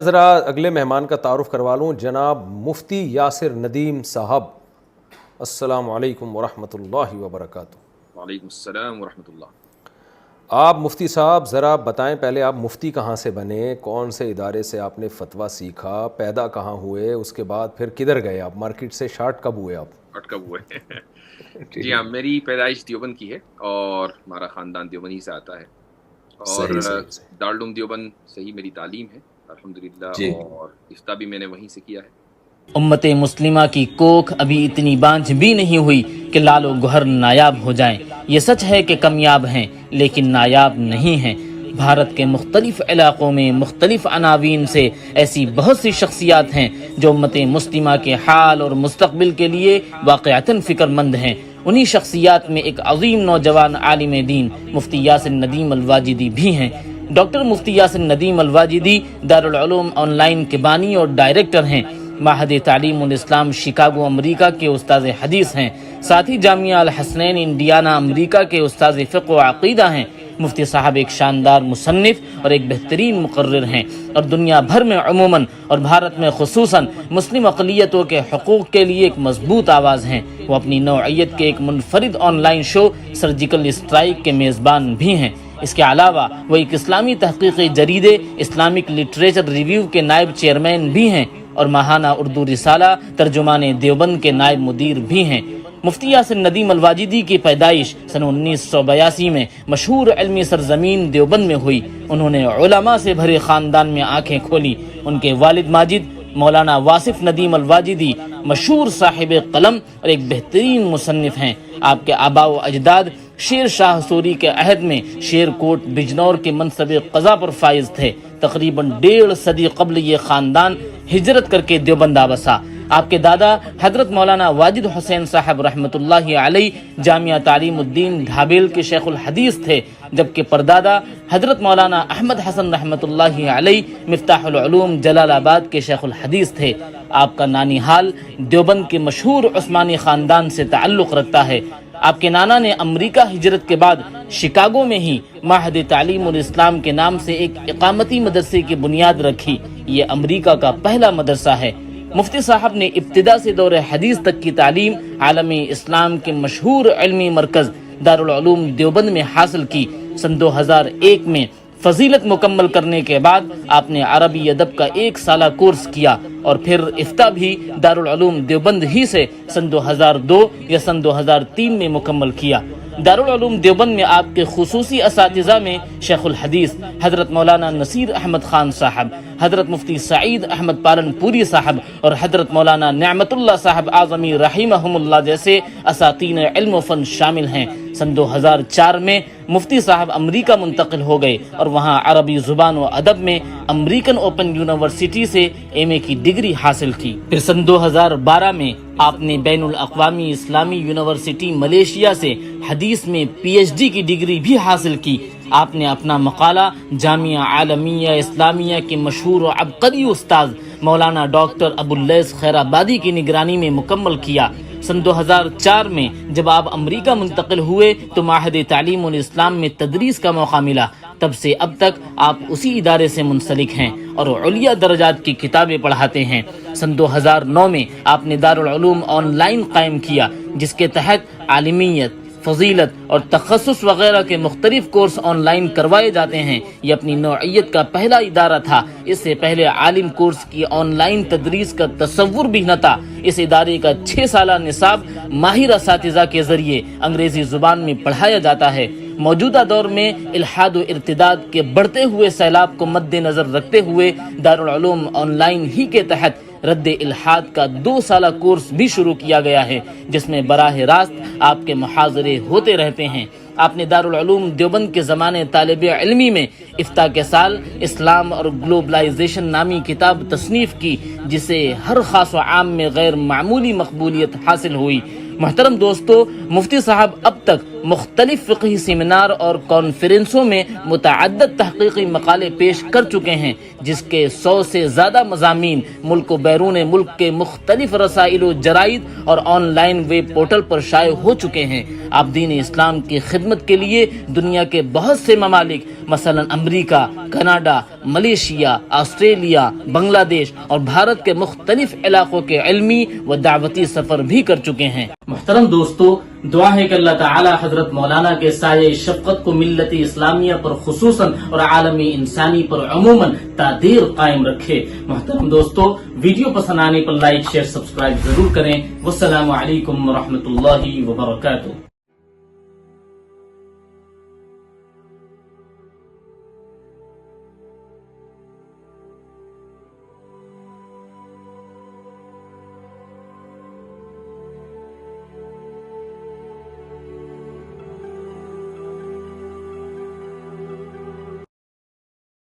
ذرا اگلے مہمان کا تعارف کروا لوں، جناب مفتی یاسر ندیم صاحب، السلام علیکم ورحمۃ اللہ وبرکاتہ۔ وعلیکم السلام ورحمۃ اللہ۔ آپ مفتی صاحب ذرا بتائیں، پہلے آپ مفتی کہاں سے بنے، کون سے ادارے سے آپ نے فتویٰ سیکھا، پیدا کہاں ہوئے، اس کے بعد پھر کدھر گئے آپ، مارکیٹ سے شارٹ کب ہوئے آپ؟ کب ہوئے؟ جی ہاں، میری پیدائش دیوبند کی ہے اور ہمارا خاندان دیوبند سے آتا ہے، اور دارالعلوم دیوبند سے ہی میری تعلیم ہے الحمدللہ، اور افتاء بھی میں نے وہیں سے کیا ہے۔ امت مسلمہ کی کوکھ ابھی اتنی بانجھ بھی نہیں ہوئی کہ لال و گوہر نایاب ہو جائیں۔ یہ سچ ہے کہ کامیاب ہیں لیکن نایاب نہیں ہیں۔ بھارت کے مختلف علاقوں میں مختلف عناوین سے ایسی بہت سی شخصیات ہیں جو امت مسلمہ کے حال اور مستقبل کے لیے واقعتاً فکر مند ہیں۔ انہی شخصیات میں ایک عظیم نوجوان عالم دین مفتی یاسر ندیم الواجدی بھی ہیں۔ ڈاکٹر مفتی یاسر ندیم الواجدی دارالعلوم آن لائن کے بانی اور ڈائریکٹر ہیں۔ معہد تعلیم الاسلام شکاگو امریکہ کے استاذ حدیث ہیں، ساتھ ہی جامعہ الحسنین انڈیانا امریکہ کے استاذ فقہ و عقیدہ ہیں۔ مفتی صاحب ایک شاندار مصنف اور ایک بہترین مقرر ہیں، اور دنیا بھر میں عموماً اور بھارت میں خصوصاً مسلم اقلیتوں کے حقوق کے لیے ایک مضبوط آواز ہیں۔ وہ اپنی نوعیت کے ایک منفرد on line show surgical strike کے میزبان بھی ہیں۔ اس کے علاوہ وہ ایک اسلامی تحقیقی جریدے اسلامک لٹریچر ریویو کے نائب چیئرمین بھی ہیں، اور ماہانہ اردو رسالہ ترجمان دیوبند کے نائب مدیر بھی ہیں۔ مفتی یاسر ندیم الواجدی کی پیدائش سن 1982 میں مشہور علمی سرزمین دیوبند میں ہوئی۔ انہوں نے علماء سے بھرے خاندان میں آنکھیں کھولی۔ ان کے والد ماجد مولانا واصف ندیم الواجدی مشہور صاحب قلم اور ایک بہترین مصنف ہیں۔ آپ کے آباء و اجداد شیر شاہ سوری کے عہد میں شیر کوٹ بجنور کے منصب قضا پر فائز تھے۔ تقریباً 1.5 صدی قبل یہ خاندان ہجرت کر کے دیوبند آ بسا۔ آپ کے دادا حضرت مولانا واجد حسین صاحب رحمۃ اللہ علیہ جامعہ تعلیم الدین ڈھابیل کے شیخ الحدیث تھے، جبکہ پردادا حضرت مولانا احمد حسن رحمۃ اللہ علیہ مفتاح العلوم جلال آباد کے شیخ الحدیث تھے۔ آپ کا نانیحال دیوبند کے مشہور عثمانی خاندان سے تعلق رکھتا ہے۔ آپ کے نانا نے امریکہ ہجرت کے بعد شکاگو میں ہی معہد تعلیم الاسلام کے نام سے ایک اقامتی مدرسے کی بنیاد رکھی۔ یہ امریکہ کا پہلا مدرسہ ہے۔ مفتی صاحب نے ابتدا سے دور حدیث تک کی تعلیم عالمی اسلام کے مشہور علمی مرکز دارالعلوم دیوبند میں حاصل کی۔ سن 2001 میں فضیلت مکمل کرنے کے بعد آپ نے عربی ادب کا 1 سالہ کورس کیا، اور پھر افتاء بھی دارالعلوم دیوبند ہی سے سن 2002 یا سن 2003 میں مکمل کیا۔ دارالعلوم دیوبند میں آپ کے خصوصی اساتذہ میں شیخ الحدیث حضرت مولانا نصیر احمد خان صاحب، حضرت مفتی سعید احمد پالن پوری صاحب اور حضرت مولانا نعمت اللہ صاحب اعظمی رحمہم اللہ جیسے اساتین علم و فن شامل ہیں۔ سن 2004 میں مفتی صاحب امریکہ منتقل ہو گئے اور وہاں عربی زبان و ادب میں امریکن اوپن یونیورسٹی سے ایم اے کی ڈگری حاصل کی۔ پھر سن 2012 میں آپ نے بین الاقوامی اسلامی یونیورسٹی ملیشیا سے حدیث میں پی ایچ ڈی کی ڈگری بھی حاصل کی۔ آپ نے اپنا مقالہ جامعہ عالمیہ اسلامیہ کے مشہور و عبقری استاذ مولانا ڈاکٹر ابو اللیث خیر آبادی کی نگرانی میں مکمل کیا۔ سن 2004 میں جب آپ امریکہ منتقل ہوئے تو معہد تعلیم الاسلام میں تدریس کا موقع ملا۔ تب سے اب تک آپ اسی ادارے سے منسلک ہیں اور علیہ درجات کی کتابیں پڑھاتے ہیں۔ سن 2009 میں آپ نے دارالعلوم آن لائن قائم کیا، جس کے تحت عالمیت، فضیلت اور تخصص وغیرہ کے مختلف کورس آن لائن کروائے جاتے ہیں۔ یہ اپنی نوعیت کا پہلا ادارہ تھا۔ اس سے پہلے عالم کورس کی آن لائن تدریس کا تصور بھی نہ تھا۔ اس ادارے کا 6 سالہ نصاب ماہر اساتذہ کے ذریعے انگریزی زبان میں پڑھایا جاتا ہے۔ موجودہ دور میں الحاد و ارتداد کے بڑھتے ہوئے سیلاب کو مد نظر رکھتے ہوئے دارالعلوم آن لائن ہی کے تحت رد الحاد کا 2 سالہ کورس بھی شروع کیا گیا ہے، جس میں براہ راست آپ کے محاضرے ہوتے رہتے ہیں۔ آپ نے دارالعلوم دیوبند کے زمانے طالب علمی میں افتاء کے سال اسلام اور گلوبلائزیشن نامی کتاب تصنیف کی، جسے ہر خاص و عام میں غیر معمولی مقبولیت حاصل ہوئی۔ محترم دوستو، مفتی صاحب اب تک مختلف فقہی سیمینار اور کانفرنسوں میں متعدد تحقیقی مقالے پیش کر چکے ہیں، جس کے 100 سے زیادہ مضامین ملک و بیرون ملک کے مختلف رسائل و جرائد اور آن لائن ویب پورٹل پر شائع ہو چکے ہیں۔ آپ دین اسلام کی خدمت کے لیے دنیا کے بہت سے ممالک مثلا امریکہ، کینیڈا، ملیشیا، آسٹریلیا، بنگلہ دیش اور بھارت کے مختلف علاقوں کے علمی و دعوتی سفر بھی کر چکے ہیں۔ محترم دوستو، دعا ہے کہ اللہ تعالی حضرت مولانا کے سایہ شفقت کو ملت اسلامیہ پر خصوصاً اور عالمی انسانی پر عموماً تادیر قائم رکھے۔ محترم دوستو، ویڈیو پسند آنے پر لائک، شیئر، سبسکرائب ضرور کریں۔ والسلام علیکم ورحمۃ اللہ وبرکاتہ۔